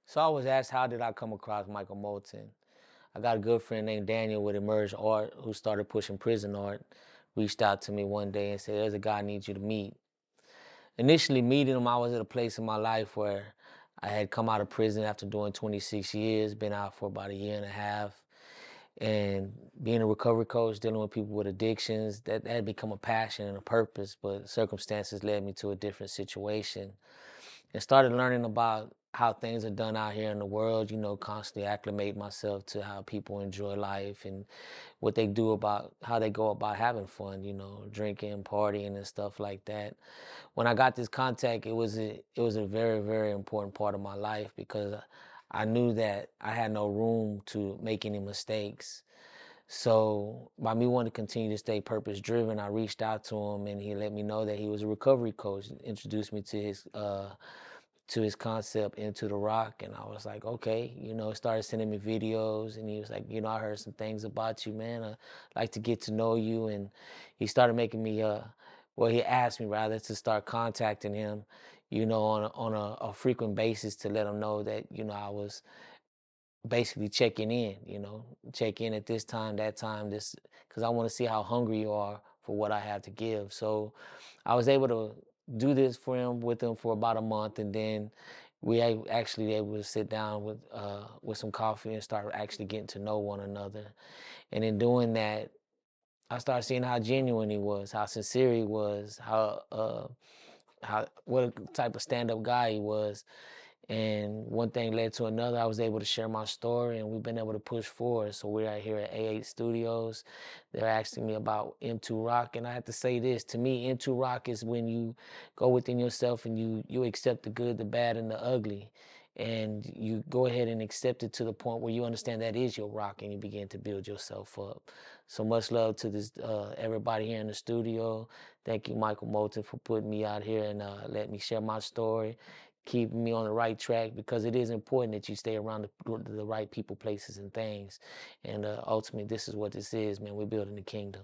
So I was asked, how did I come across Michael Molthan? I got a good friend named Daniel with Emerge Art who started pushing prison art. Reached out to me one day and said, "There's a guy I need you to meet." Initially meeting him, I was at a place in my life where I had come out of prison after doing 26 years, been out for about a year and a half. And being a recovery coach, dealing with people with addictions, that had become a passion and a purpose, but circumstances led me to a different situation and started learning about how things are done out here in the world, constantly acclimate myself to how people enjoy life and what they do about how they go about having fun, drinking, partying and stuff like that. When I got this contact, it was a very, very important part of my life because I knew that I had no room to make any mistakes. So by me wanting to continue to stay purpose driven, I reached out to him and he let me know that he was a recovery coach, introduced me to his concept Into the Rock, and I was like, okay, started sending me videos, and he was like, I heard some things about you, man. I like to get to know you, and he started making me, well, he asked me rather to start contacting him, on a frequent basis to let him know that, I was basically checking in, check in at this time, that time, this, because I want to see how hungry you are for what I have to give. So I was able to do this for him with him for about a month, and then actually able to sit down with some coffee and start actually getting to know one another. And in doing that, I started seeing how genuine he was, how sincere he was, how what a type of stand-up guy he was. And one thing led to another. I was able to share my story, and we've been able to push forward. So we're out here at A8 Studios. They're asking me about M2 Rock, and I have to say this: to me, M2 Rock is when you go within yourself and you accept the good, the bad, and the ugly, and you go ahead and accept it to the point where you understand that is your rock, and you begin to build yourself up. So much love to this everybody here in the studio. Thank you, Michael Molthan, for putting me out here and letting me share my story, keeping me on the right track, because it is important that you stay around the right people, places, and things. And ultimately, this is what this is, man. We're building the kingdom.